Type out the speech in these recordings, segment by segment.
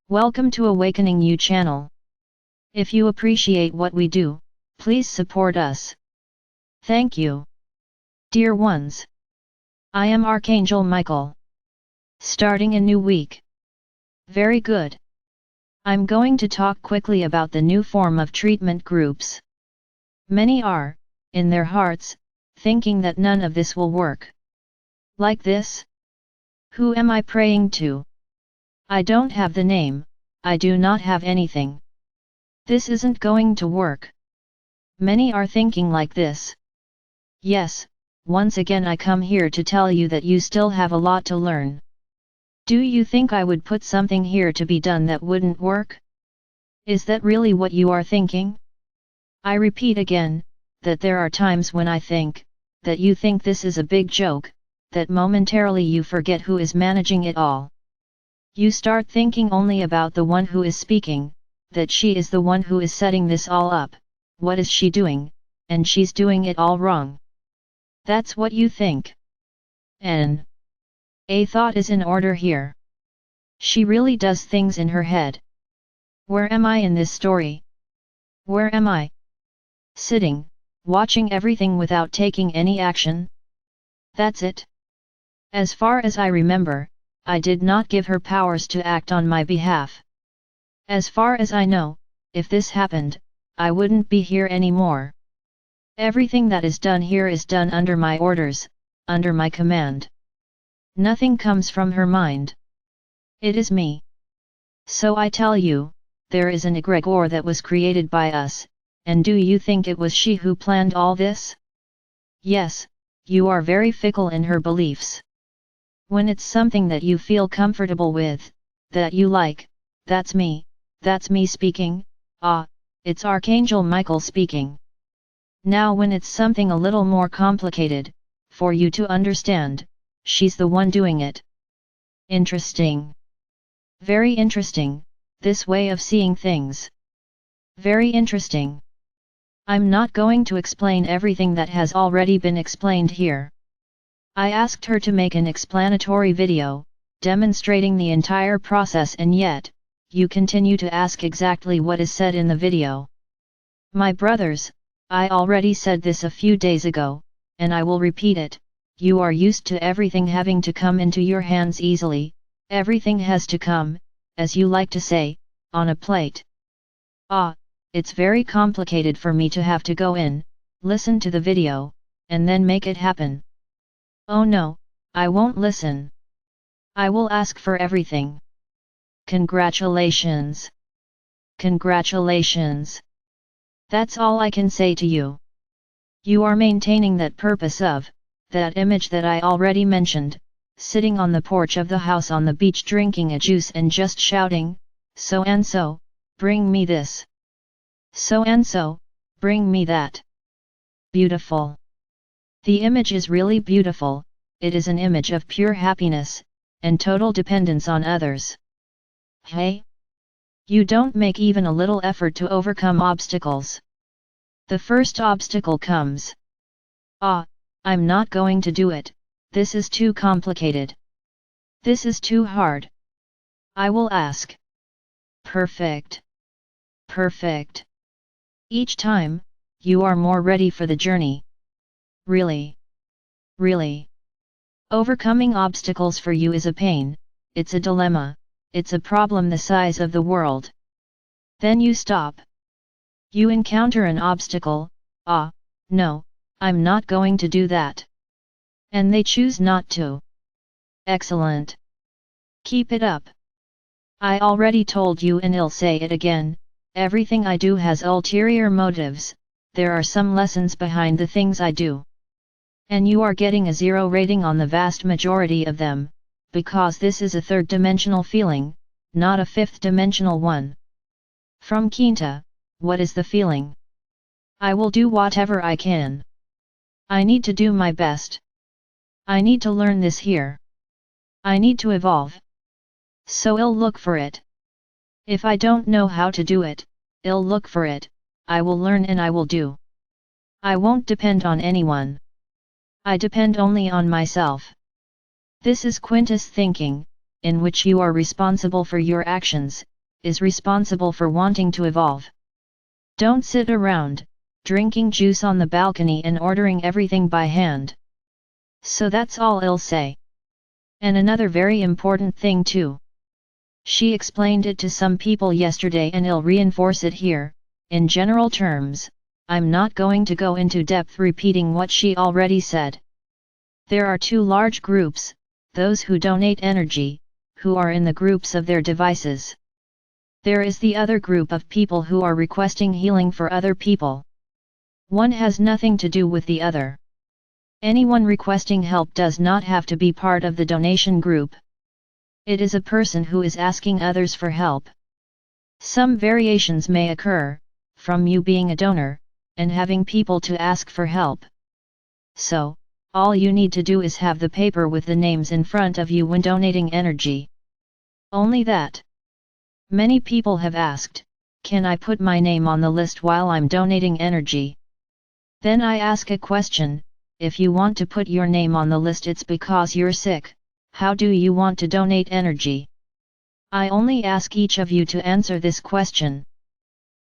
Welcome to Awakening You channel. If you appreciate what we do, please support us. Thank you. Dear ones, I am Archangel Michael. Starting a new week. Very good. I'm going to talk quickly about the new form of treatment groups. Many are, in their hearts, thinking that none of this will work. Like this? Who am I praying to? I don't have the name, I do not have anything. This isn't going to work. Many are thinking like this. Yes, once again I come here to tell you that you still have a lot to learn. Do you think I would put something here to be done that wouldn't work? Is that really what you are thinking? I repeat again, that there are times when I think, that you think this is a big joke, that momentarily you forget who is managing it all. You start thinking only about the one who is speaking, that she is the one who is setting this all up, what is she doing, and she's doing it all wrong. That's what you think. A thought is in order here. She really does things in her head. Where am I in this story? Where am I? Sitting, watching everything without taking any action? That's it. As far as I remember, I did not give her powers to act on my behalf. As far as I know, if this happened, I wouldn't be here anymore. Everything that is done here is done under my orders, under my command. Nothing comes from her mind. It is me. So I tell you, there is an egregore that was created by us, and do you think it was she who planned all this? Yes, you are very fickle in her beliefs. When it's something that you feel comfortable with, that you like, that's me speaking, it's Archangel Michael speaking. Now when it's something a little more complicated, for you to understand, she's the one doing it. Interesting. Very interesting, this way of seeing things. Very interesting. I'm not going to explain everything that has already been explained here. I asked her to make an explanatory video, demonstrating the entire process, and yet, you continue to ask exactly what is said in the video. My brothers, I already said this a few days ago, and I will repeat it. You are used to everything having to come into your hands easily, everything has to come, as you like to say, on a plate. It's very complicated for me to have to go in, listen to the video, and then make it happen. Oh no, I won't listen. I will ask for everything. Congratulations. Congratulations. That's all I can say to you. You are maintaining that purpose of, that image that I already mentioned, sitting on the porch of the house on the beach drinking a juice and just shouting, so and so, bring me this. So and so, bring me that. Beautiful. The image is really beautiful, it is an image of pure happiness, and total dependence on others. Hey? You don't make even a little effort to overcome obstacles. The first obstacle comes. I'm not going to do it, this is too complicated. This is too hard. I will ask. Perfect. Perfect. Each time, you are more ready for the journey. Really. Really. Overcoming obstacles for you is a pain, it's a dilemma, it's a problem the size of the world. Then you stop. You encounter an obstacle, no, I'm not going to do that. And they choose not to. Excellent. Keep it up. I already told you and I'll say it again, everything I do has ulterior motives, there are some lessons behind the things I do. And you are getting a 0 rating on the vast majority of them, because this is a third-dimensional feeling, not a fifth-dimensional one. From Quinta, what is the feeling? I will do whatever I can. I need to do my best. I need to learn this here. I need to evolve. So I'll look for it. If I don't know how to do it, I'll look for it, I will learn and I will do. I won't depend on anyone. I depend only on myself. This is Quintus thinking, in which you are responsible for your actions, is responsible for wanting to evolve. Don't sit around, drinking juice on the balcony and ordering everything by hand. So that's all I'll say. And another very important thing too. She explained it to some people yesterday and I'll reinforce it here. In general terms, I'm not going to go into depth repeating what she already said. There are two large groups, those who donate energy, who are in the groups of their devices. There is the other group of people who are requesting healing for other people. One has nothing to do with the other. Anyone requesting help does not have to be part of the donation group. It is a person who is asking others for help. Some variations may occur, from you being a donor, and having people to ask for help. So, all you need to do is have the paper with the names in front of you when donating energy. Only that. Many people have asked, can I put my name on the list while I'm donating energy? Then I ask a question, if you want to put your name on the list it's because you're sick, how do you want to donate energy? I only ask each of you to answer this question.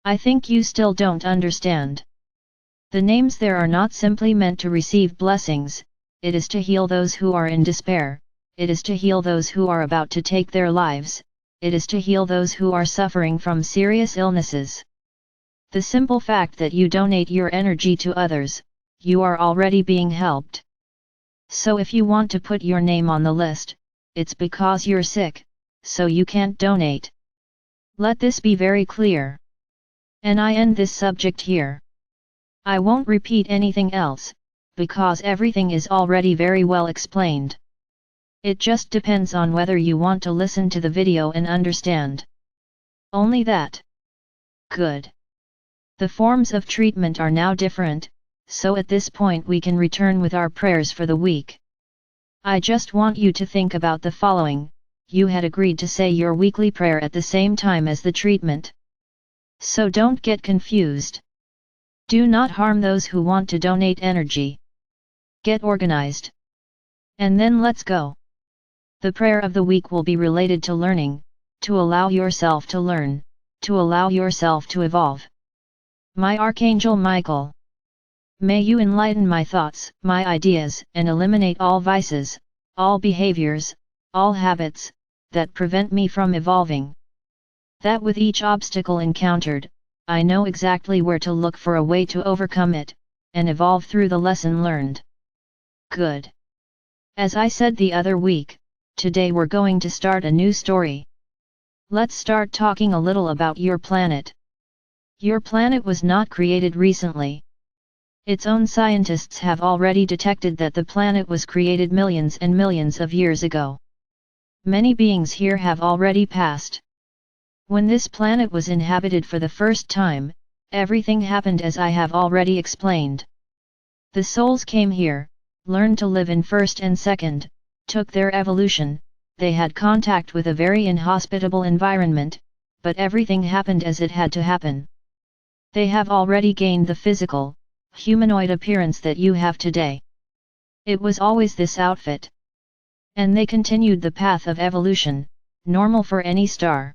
I think you still don't understand. The names there are not simply meant to receive blessings, it is to heal those who are in despair, it is to heal those who are about to take their lives, it is to heal those who are suffering from serious illnesses. The simple fact that you donate your energy to others, you are already being helped. So if you want to put your name on the list, it's because you're sick, so you can't donate. Let this be very clear. And I end this subject here. I won't repeat anything else, because everything is already very well explained. It just depends on whether you want to listen to the video and understand. Only that. Good. The forms of treatment are now different, so at this point we can return with our prayers for the week. I just want you to think about the following: you had agreed to say your weekly prayer at the same time as the treatment. So don't get confused. Do not harm those who want to donate energy. Get organized. And then let's go. The prayer of the week will be related to learning, to allow yourself to learn, to allow yourself to evolve. My Archangel Michael. May you enlighten my thoughts, my ideas, and eliminate all vices, all behaviors, all habits, that prevent me from evolving. That with each obstacle encountered, I know exactly where to look for a way to overcome it, and evolve through the lesson learned. Good. As I said the other week, today we're going to start a new story. Let's start talking a little about your planet. Your planet was not created recently. Its own scientists have already detected that the planet was created millions and millions of years ago. Many beings here have already passed. When this planet was inhabited for the first time, everything happened as I have already explained. The souls came here, learned to live in first and second, took their evolution, they had contact with a very inhospitable environment, but everything happened as it had to happen. They have already gained the physical, humanoid appearance that you have today. It was always this outfit. And they continued the path of evolution, normal for any star.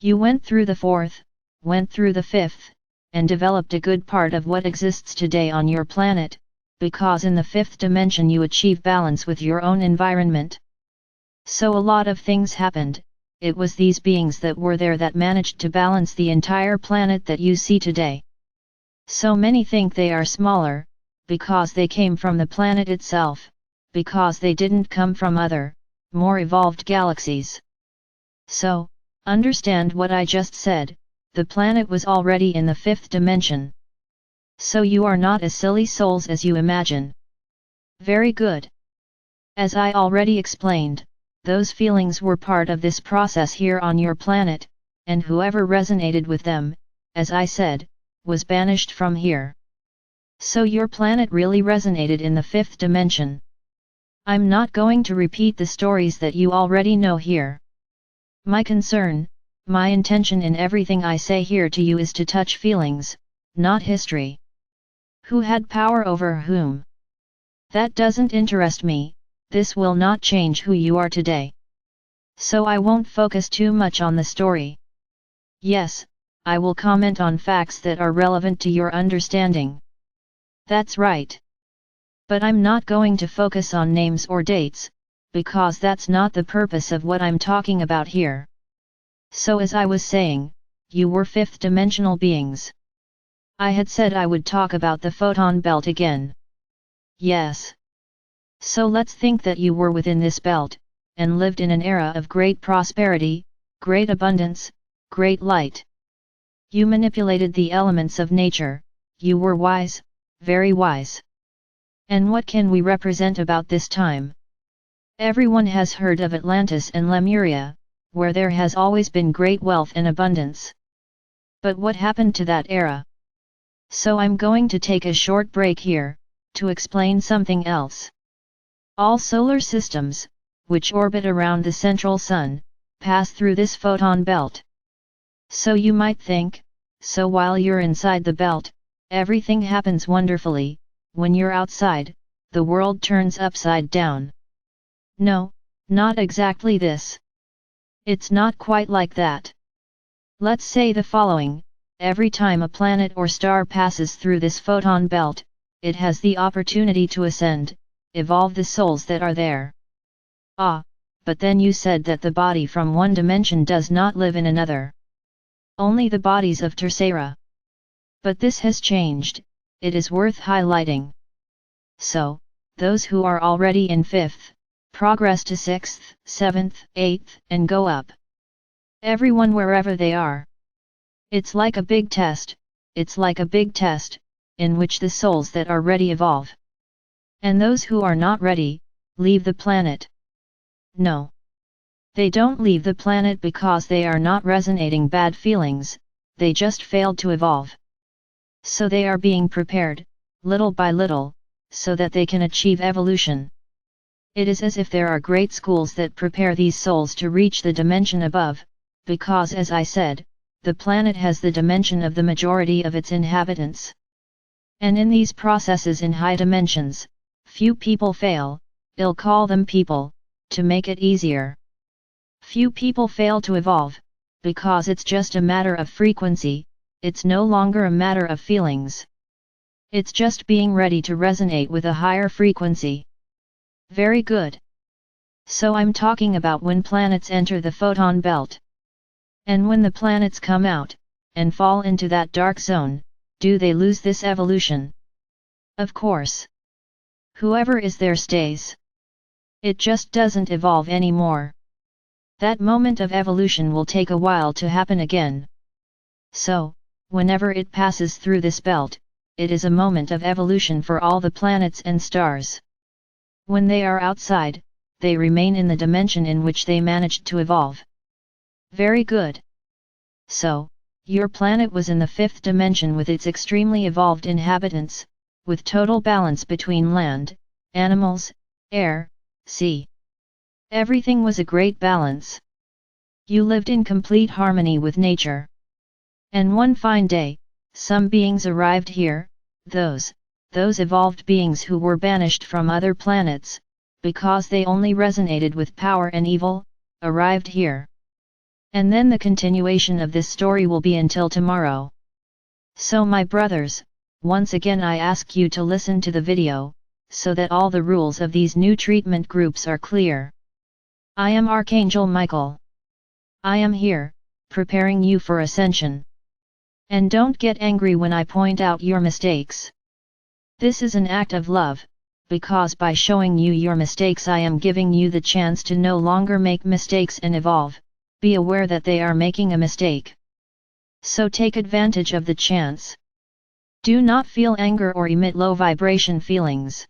You went through the fourth, went through the fifth, and developed a good part of what exists today on your planet, because in the fifth dimension you achieve balance with your own environment. So a lot of things happened, it was these beings that were there that managed to balance the entire planet that you see today. So many think they are smaller, because they came from the planet itself, because they didn't come from other, more evolved galaxies. So, understand what I just said, the planet was already in the fifth dimension. So you are not as silly souls as you imagine. Very good. As I already explained, those feelings were part of this process here on your planet, and whoever resonated with them, as I said, was banished from here. So your planet really resonated in the fifth dimension. I'm not going to repeat the stories that you already know here. My concern, my intention in everything I say here to you is to touch feelings, not history. Who had power over whom? That doesn't interest me, this will not change who you are today. So I won't focus too much on the story. Yes, I will comment on facts that are relevant to your understanding. That's right. But I'm not going to focus on names or dates, because that's not the purpose of what I'm talking about here. So as I was saying, you were fifth-dimensional beings. I had said I would talk about the photon belt again. Yes. So let's think that you were within this belt, and lived in an era of great prosperity, great abundance, great light. You manipulated the elements of nature, you were wise, very wise. And what can we represent about this time? Everyone has heard of Atlantis and Lemuria, where there has always been great wealth and abundance. But what happened to that era? So I'm going to take a short break here, to explain something else. All solar systems, which orbit around the central sun, pass through this photon belt. So you might think, so while you're inside the belt, everything happens wonderfully, when you're outside, the world turns upside down. No, not exactly this. It's not quite like that. Let's say the following: every time a planet or star passes through this photon belt, it has the opportunity to ascend, evolve the souls that are there. Ah, but then you said that the body from one dimension does not live in another. Only the bodies of Tercera. But this has changed, it is worth highlighting. So, those who are already in fifth, progress to sixth, seventh, eighth, and go up. Everyone wherever they are. It's like a big test, in which the souls that are ready evolve. And those who are not ready, leave the planet. No. They don't leave the planet because they are not resonating bad feelings, they just failed to evolve. So they are being prepared, little by little, so that they can achieve evolution. It is as if there are great schools that prepare these souls to reach the dimension above, because as I said, the planet has the dimension of the majority of its inhabitants. And in these processes in high dimensions, few people fail, I'll call them people, to make it easier. Few people fail to evolve, because it's just a matter of frequency, it's no longer a matter of feelings. It's just being ready to resonate with a higher frequency. Very good. So I'm talking about when planets enter the photon belt. And when the planets come out, and fall into that dark zone, do they lose this evolution? Of course. Whoever is there stays. It just doesn't evolve anymore. That moment of evolution will take a while to happen again. So, whenever it passes through this belt, it is a moment of evolution for all the planets and stars. When they are outside, they remain in the dimension in which they managed to evolve. Very good. So, your planet was in the fifth dimension with its extremely evolved inhabitants, with total balance between land, animals, air, sea. Everything was a great balance. You lived in complete harmony with nature. And one fine day, some beings arrived here, those evolved beings who were banished from other planets, because they only resonated with power and evil, arrived here. And then the continuation of this story will be until tomorrow. So my brothers, once again I ask you to listen to the video, so that all the rules of these new treatment groups are clear. I am Archangel Michael. I am here, preparing you for ascension. And don't get angry when I point out your mistakes. This is an act of love, because by showing you your mistakes I am giving you the chance to no longer make mistakes and evolve. Be aware that they are making a mistake. So take advantage of the chance. Do not feel anger or emit low vibration feelings.